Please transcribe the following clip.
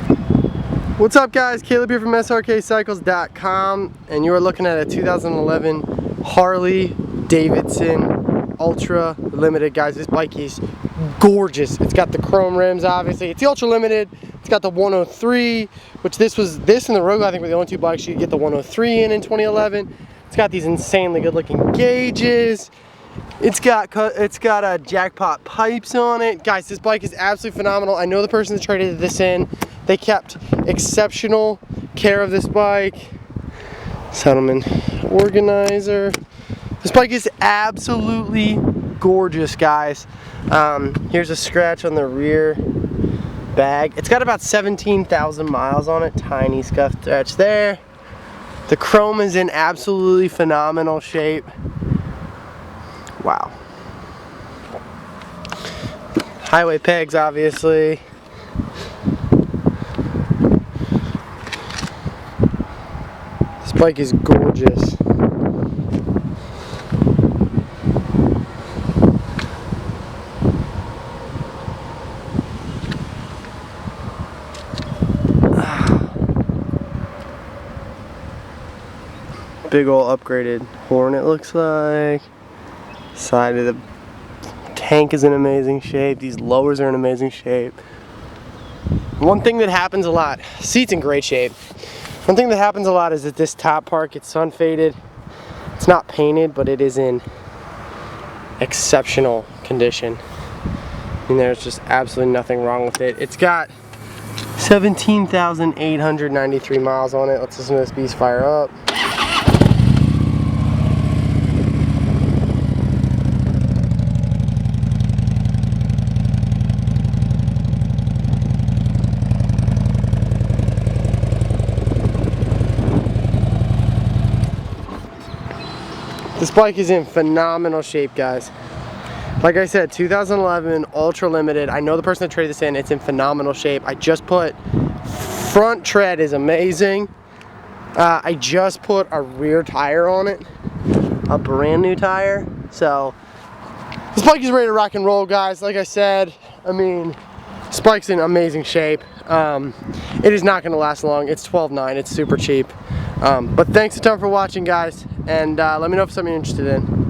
What's up guys, Caleb here from Srkcycles.com, and you are looking at a 2011 Harley-Davidson Ultra Limited. Guys, this bike is gorgeous. It's got the chrome rims, obviously. It's the Ultra Limited. It's got the 103, which this and the Rogue, I think, were the only two bikes you could get the 103 in 2011. It's got these insanely good looking gauges. It's got jackpot pipes on it. Guys, this bike is absolutely phenomenal. I know the person that traded this in. They kept exceptional care of this bike. Settlement organizer. This bike is absolutely gorgeous, guys. Here's a scratch on the rear bag. It's got about 17,000 miles on it. Tiny scuff scratch there. The chrome is in absolutely phenomenal shape. Wow. Highway pegs, obviously. This bike is gorgeous. Big ol' upgraded horn, it looks like. Side of the tank is in amazing shape. These lowers are in amazing shape. One thing that happens a lot, seat's in great shape. One thing that happens a lot is that this top part gets sun faded. It's not painted, but it is in exceptional condition. And there's just absolutely nothing wrong with it. It's got 17,893 miles on it. Let's listen to this beast fire up. This bike is in phenomenal shape, guys. Like I said, 2011 Ultra Limited. I know the person that traded this in. It's in phenomenal shape. I just put front tread is amazing. I just put a rear tire on it, a brand new tire. So this bike is ready to rock and roll, guys. Like I said, I mean, this bike's in amazing shape. It is not going to last long. It's $12,900. It's super cheap. But thanks a ton for watching, guys, and let me know if it's something you're interested in.